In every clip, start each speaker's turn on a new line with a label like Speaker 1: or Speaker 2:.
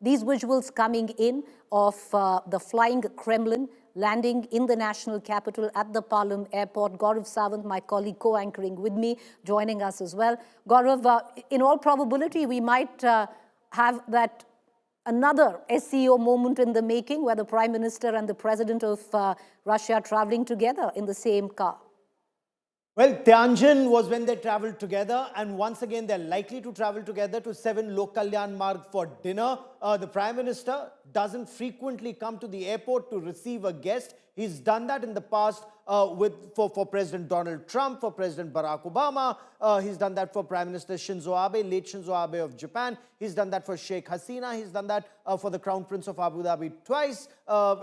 Speaker 1: These visuals coming in of the Flying Kremlin landing in the national capital at the Palam Airport. Gaurav Sawant, my colleague, co-anchoring with me, joining us as well. Gaurav, in all probability, we might have that another SCO moment in the making where the Prime Minister and the President of Russia are traveling together in the same car.
Speaker 2: Well, Tianjin was when they traveled together, and once again they're likely to travel together to 7 Lok Kalyan Marg for dinner. The Prime Minister doesn't frequently come to the airport to receive a guest. He's done that in the past for President Donald Trump, for President Barack Obama. He's done that for Prime Minister Shinzo Abe, late Shinzo Abe of Japan. He's done that for Sheikh Hasina. He's done that for the Crown Prince of Abu Dhabi twice.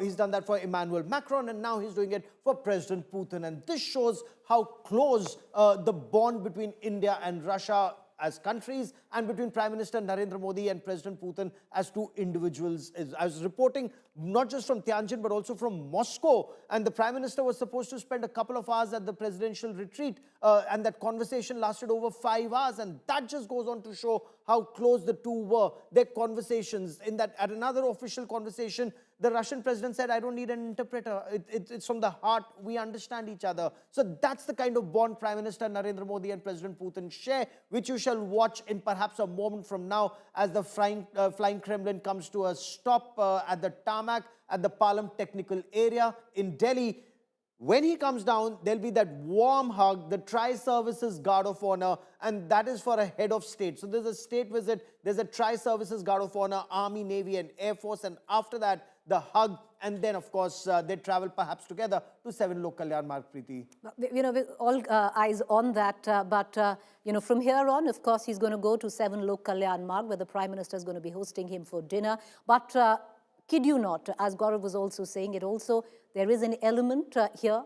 Speaker 2: He's done that for Emmanuel Macron, and now he's doing it for President Putin. And this shows how close the bond between India and Russia as countries and between Prime Minister Narendra Modi and President Putin as two individuals is. I was reporting not just from Tianjin but also from Moscow, and the Prime Minister was supposed to spend a couple of hours at the presidential retreat, and that conversation lasted over 5 hours, and that just goes on to show how close the two were. Their conversations, in that at another official conversation, the Russian president said, "I don't need an interpreter. It's from the heart. We understand each other." So that's the kind of bond Prime Minister Narendra Modi and President Putin share, which you shall watch in perhaps a moment from now as the Flying Kremlin comes to a stop at the tarmac at the Palam technical area in Delhi. When he comes down, there'll be that warm hug, the Tri-Services Guard of Honor, and that is for a head of state. So there's a state visit, there's a Tri-Services Guard of Honor, Army, Navy, and Air Force, and after that, the hug, and then, of course, they travel perhaps together to 7 Lok Kalyan Marg, Preeti.
Speaker 1: You know, with all eyes on that, you know, from here on, of course, he's going to go to 7 Lok Kalyan Marg, where the Prime Minister is going to be hosting him for dinner. But kid you not, as Gaurav was also saying, there is an element here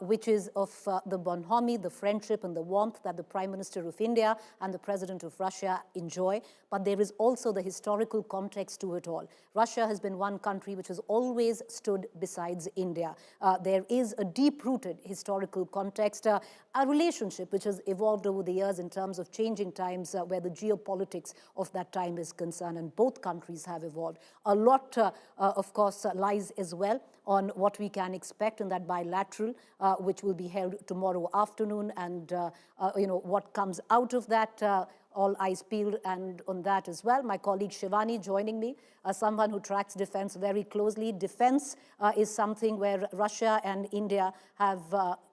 Speaker 1: which is of the bonhomie, the friendship and the warmth that the Prime Minister of India and the President of Russia enjoy. But there is also the historical context to it all. Russia has been one country which has always stood besides India. There is a deep-rooted historical context, a relationship which has evolved over the years in terms of changing times where the geopolitics of that time is concerned, and both countries have evolved. A lot, of course, lies as well on what we can expect in that bilateral, which will be held tomorrow afternoon, and you know, what comes out of that. All eyes peeled and on that as well. My colleague Shivani joining me, someone who tracks defense very closely. Defense is something where Russia and India have,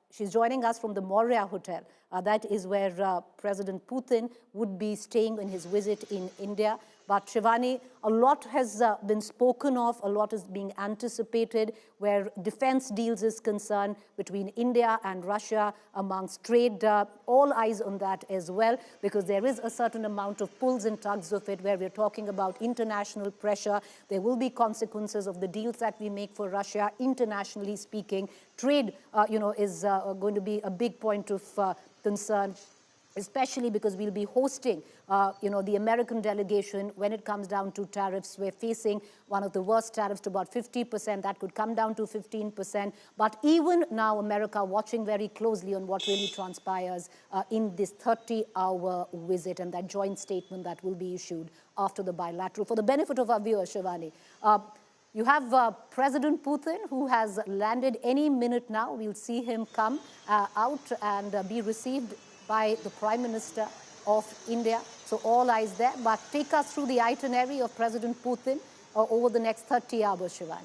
Speaker 1: she's joining us from the Moria Hotel. That is where President Putin would be staying in his visit in India. But Shivani, a lot has been spoken of, a lot is being anticipated where defense deals is concerned between India and Russia amongst trade. All eyes on that as well, because there is a certain amount of pulls and tugs of it where we're talking about international pressure. There will be consequences of the deals that we make for Russia, internationally speaking. Trade, you know, is going to be a big point of concern, especially because we'll be hosting, you know, the American delegation when it comes down to tariffs. We're facing one of the worst tariffs to about 50%. That could come down to 15%. But even now, America watching very closely on what really transpires in this 30-hour visit and that joint statement that will be issued after the bilateral. For the benefit of our viewers, Shivani, you have President Putin, who has landed any minute now. We'll see him come out and be received by the Prime Minister of India. So all eyes there. But take us through the itinerary of President Putin over the next 30 hours, Shivani.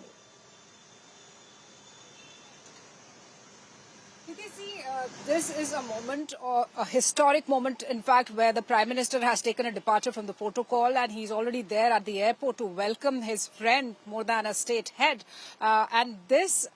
Speaker 3: This is a moment, or a historic moment, in fact, where the Prime Minister has taken a departure from the protocol, and he's already there at the airport to welcome his friend more than a state head. And this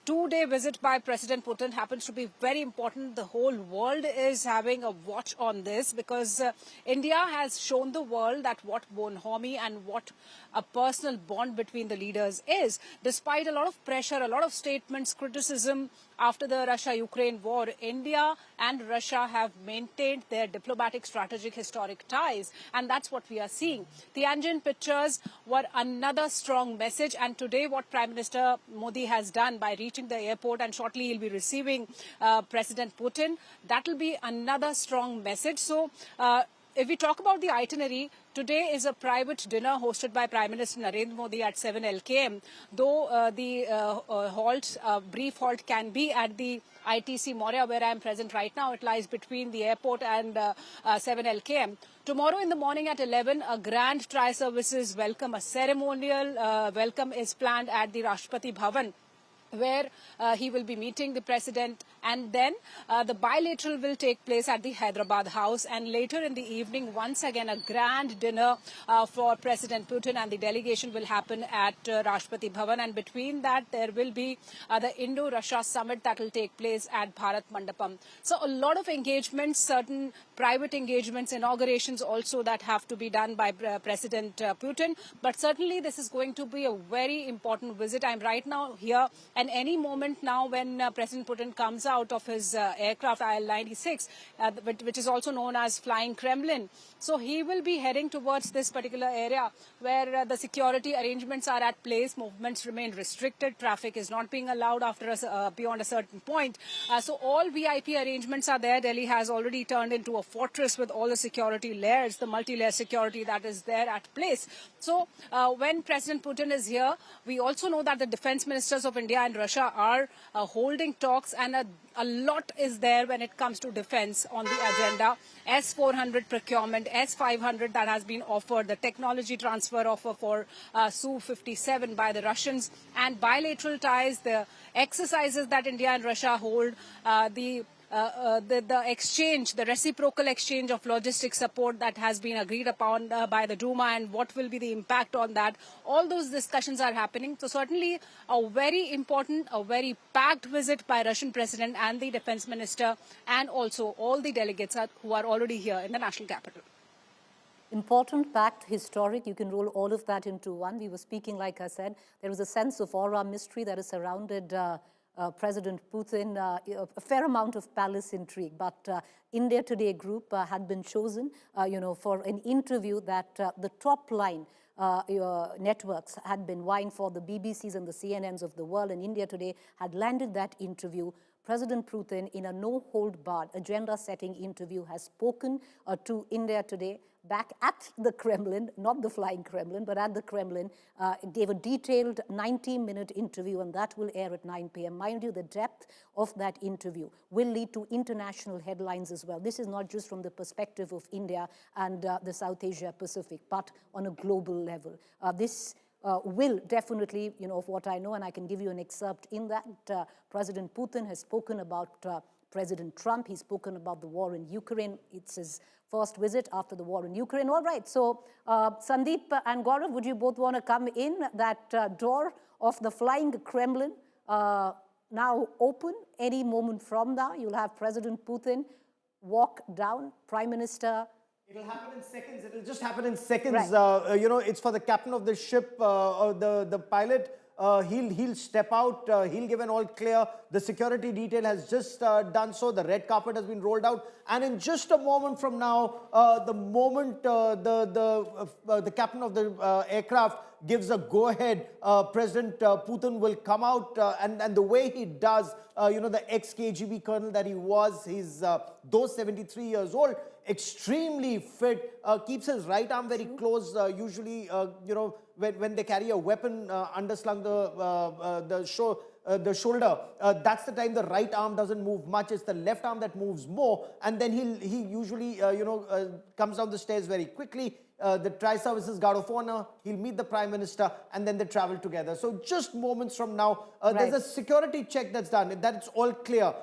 Speaker 3: two-day visit by President Putin happens to be very important. The whole world is having a watch on this because India has shown the world that what bonhomie and what a personal bond between the leaders is. Despite a lot of pressure, a lot of statements, criticism after the Russia-Ukraine war, India and Russia have maintained their diplomatic, strategic, historic ties. And that's what we are seeing. Tianjin pictures were another strong message. And today what Prime Minister Modi has done by reaching the airport, and shortly he'll be receiving President Putin, that will be another strong message. So if we talk about the itinerary, today is a private dinner hosted by Prime Minister Narendra Modi at 7 LKM, though the brief halt can be at the ITC Moria, where I am present right now. It lies between the airport and 7 LKM. Tomorrow in the morning at 11, a grand tri-services welcome, a ceremonial welcome is planned at the Rashtrapati Bhavan, where he will be meeting the president, and then the bilateral will take place at the Hyderabad house, and later in the evening once again a grand dinner for President Putin and the delegation will happen at Rashtrapati Bhavan, and between that there will be the Indo-Russia summit that will take place at Bharat Mandapam. So a lot of engagements, certain private engagements, inaugurations also that have to be done by President Putin, but certainly this is going to be a very important visit. I'm right now here, and any moment now when President Putin comes out of his aircraft IL-96, which is also known as Flying Kremlin, so he will be heading towards this particular area where the security arrangements are at place, movements remain restricted, traffic is not being allowed after beyond a certain point. So all VIP arrangements are there. Delhi has already turned into a fortress with all the security layers, the multi-layer security that is there at place. So when President Putin is here, we also know that the defense ministers of India and Russia are holding talks, and a lot is there when it comes to defense on the agenda. S-400 procurement, S-500 that has been offered, the technology transfer offer for Su-57 by the Russians, and bilateral ties, the exercises that India and Russia hold, the exchange, the reciprocal exchange of logistic support that has been agreed upon by the Duma, and what will be the impact on that. All those discussions are happening. So certainly a very important, a very packed visit by Russian President and the Defense Minister, and also all the delegates who are already here in the national capital.
Speaker 1: Important, packed, historic. You can roll all of that into one. We were speaking, like I said, there is a sense of aura mystery that is surrounded President Putin, a fair amount of palace intrigue. But India Today group had been chosen, for an interview that the top line networks had been vying for, the BBCs and the CNNs of the world, and India Today had landed that interview. President Putin, in a no-hold-barred, agenda-setting interview, has spoken to India Today back at the Kremlin, not the Flying Kremlin, but at the Kremlin, gave a detailed 90-minute interview, and that will air at 9 p.m. Mind you, the depth of that interview will lead to international headlines as well. This is not just from the perspective of India and the South Asia Pacific, but on a global level. This will definitely, of what I know, and I can give you an excerpt in that, President Putin has spoken about President Trump. He's spoken about the war in Ukraine. It's his first visit after the war in Ukraine. All right, so Sandeep and Gaurav, would you both want to come in? That door of the Flying Kremlin now open any moment from now. You'll have President Putin walk down, Prime Minister.
Speaker 2: It'll happen in seconds. It'll just happen in seconds. Right. It's for the captain of the ship, or the pilot. He'll step out. He'll give an all clear. The security detail has just done so. The red carpet has been rolled out, and in just a moment from now, the moment the captain of the aircraft gives a go-ahead, President Putin will come out, and the way he does, the ex-KGB colonel that he was, he's though 73 years old, extremely fit, keeps his right arm very close, usually, when they carry a weapon underslung the shoulder, that's the time the right arm doesn't move much. It's the left arm that moves more, and then he usually, comes down the stairs very quickly. The Tri-Services Guard of Honor, he'll meet the Prime Minister, and then they travel together. So just moments from now, there's a security check that's done. That's all clear.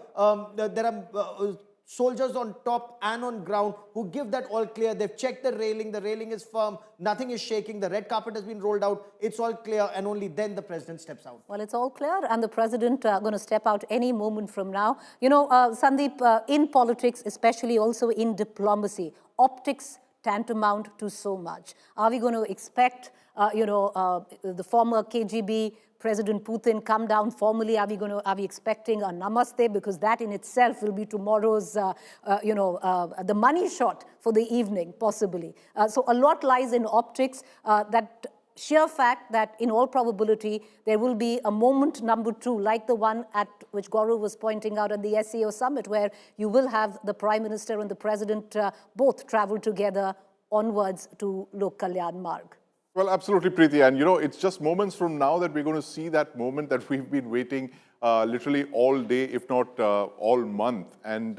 Speaker 2: There are soldiers on top and on ground who give that all clear. They've checked the railing is firm, nothing is shaking, the red carpet has been rolled out, it's all clear, and only then the president steps out.
Speaker 1: Well, it's all clear, and the president going to step out any moment from now. Sandeep, in politics, especially also in diplomacy, optics tantamount to so much. Are we going to expect, the former KGB President Putin come down formally? Are we expecting a namaste? Because that in itself will be tomorrow's, the money shot for the evening, possibly. So a lot lies in optics that sheer fact that in all probability there will be a moment number 2, like the one at which Gaurav was pointing out at the SCO summit, where you will have the Prime Minister and the President both travel together onwards to Lok Kalyan Marg?
Speaker 4: Well, absolutely, Preeti. And, it's just moments from now that we're going to see that moment that we've been waiting literally all day, if not all month. And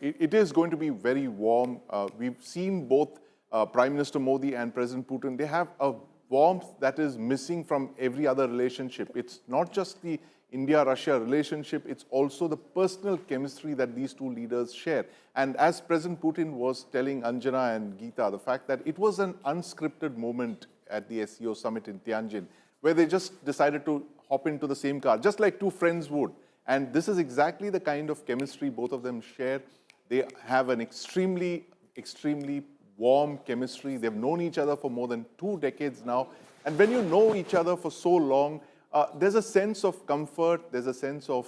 Speaker 4: it is going to be very warm. We've seen both Prime Minister Modi and President Putin. They have a warmth that is missing from every other relationship. It's not just the India-Russia relationship, it's also the personal chemistry that these two leaders share. And as President Putin was telling Anjana and Geeta, the fact that it was an unscripted moment at the SCO summit in Tianjin, where they just decided to hop into the same car, just like two friends would. And this is exactly the kind of chemistry both of them share. They have an extremely, extremely warm chemistry. They've known each other for more than 2 decades now. And when you know each other for so long, there's a sense of comfort, there's a sense of,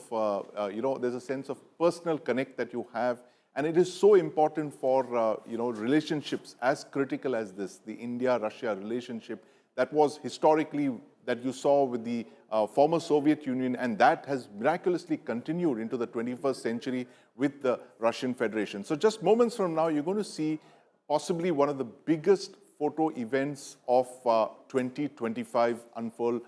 Speaker 4: there's a sense of personal connect that you have. And it is so important for, relationships as critical as this, the India-Russia relationship that was historically, that you saw with the former Soviet Union, and that has miraculously continued into the 21st century with the Russian Federation. So just moments from now, you're going to see possibly one of the biggest photo events of 2025 unfold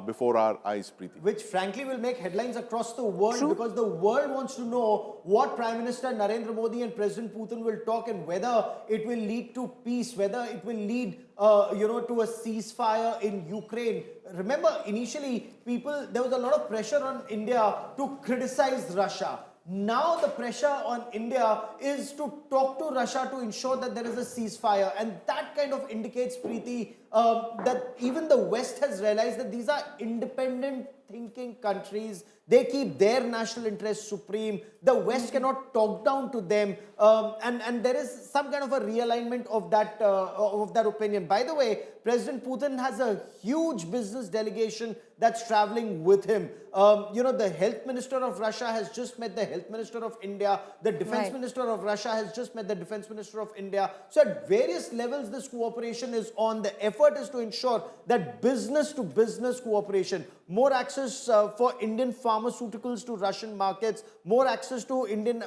Speaker 4: before our eyes, Preeti.
Speaker 2: Which frankly will make headlines across the world, because the world wants to know what Prime Minister Narendra Modi and President Putin will talk, and whether it will lead to peace, whether it will lead to a ceasefire in Ukraine. Remember, initially there was a lot of pressure on India to criticize Russia. Now the pressure on India is to talk to Russia to ensure that there is a ceasefire. And that kind of indicates, Preeti, that even the West has realized that these are independent thinking countries. They keep their national interests supreme. The West cannot talk down to them. And there is some kind of a realignment of that opinion. By the way, President Putin has a huge business delegation that's traveling with him. The health minister of Russia has just met the health minister of India. The defense minister of Russia has just met the defense minister of India. So at various levels, this cooperation is on. The effort is to ensure that business to business cooperation, more access for Indian pharmaceuticals to Russian markets, more access to Indian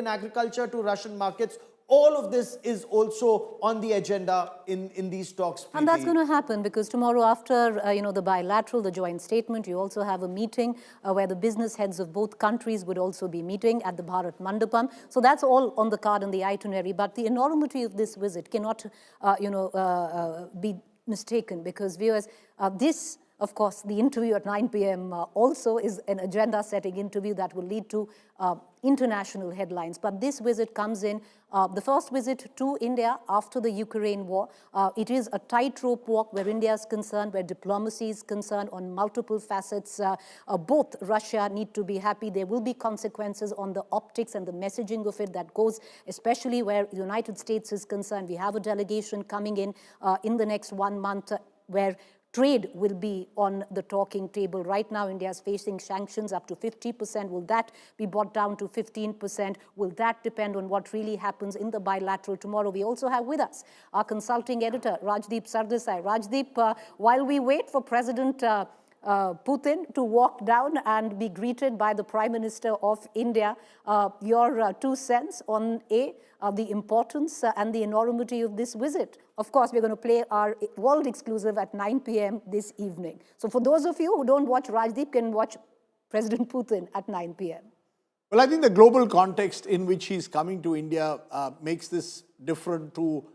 Speaker 2: agriculture to Russian markets. All of this is also on the agenda in these talks, Preeti.
Speaker 1: And that's going to happen because tomorrow after, the bilateral, the joint statement, you also have a meeting where the business heads of both countries would also be meeting at the Bharat Mandapam. So that's all on the card in the itinerary. But the enormity of this visit cannot, be mistaken, because viewers, this, of course, the interview at 9 p.m. Also is an agenda-setting interview that will lead to international headlines. But this visit comes in, the first visit to India after the Ukraine war. It is a tightrope walk where India is concerned, where diplomacy is concerned on multiple facets. Both Russia need to be happy. There will be consequences on the optics and the messaging of it that goes, especially where the United States is concerned. We have a delegation coming in the next 1 month where trade will be on the talking table. Right now, India is facing sanctions up to 50%. Will that be brought down to 15%? Will that depend on what really happens in the bilateral tomorrow? We also have with us our consulting editor, Rajdeep Sardesai. Rajdeep, while we wait for President Putin to walk down and be greeted by the Prime Minister of India, your 2 cents on the importance and the enormity of this visit. Of course, we're going to play our world exclusive at 9 p.m. this evening. So for those of you who don't watch Rajdeep, can watch President Putin at 9 p.m.
Speaker 5: Well, I think the global context in which he's coming to India makes this different to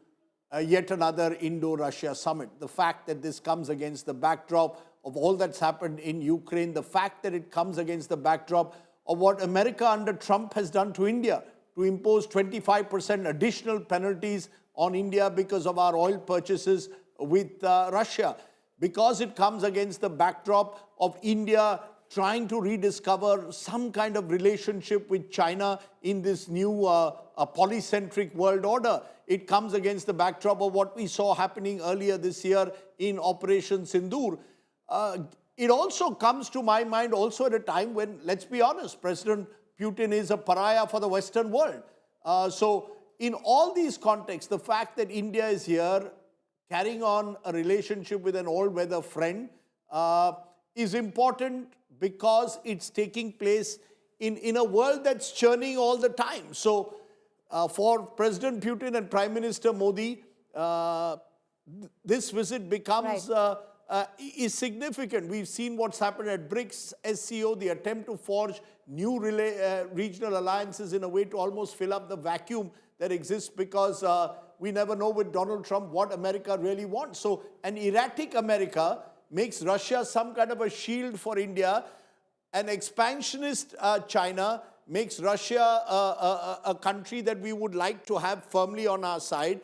Speaker 5: yet another Indo-Russia summit. The fact that this comes against the backdrop of all that's happened in Ukraine, the fact that it comes against the backdrop of what America under Trump has done to India, to impose 25% additional penalties on India because of our oil purchases with Russia, because it comes against the backdrop of India trying to rediscover some kind of relationship with China in this new polycentric world order. It comes against the backdrop of what we saw happening earlier this year in Operation Sindoor. It also comes to my mind also at a time when, let's be honest, President Putin is a pariah for the Western world. So in all these contexts, the fact that India is here carrying on a relationship with an all-weather friend is important because it's taking place in a world that's churning all the time. So for President Putin and Prime Minister Modi, this visit becomes is significant. We've seen what's happened at BRICS, SCO, the attempt to forge new regional alliances in a way to almost fill up the vacuum that exists because we never know with Donald Trump what America really wants. So an erratic America makes Russia some kind of a shield for India. An expansionist China makes Russia a country that we would like to have firmly on our side.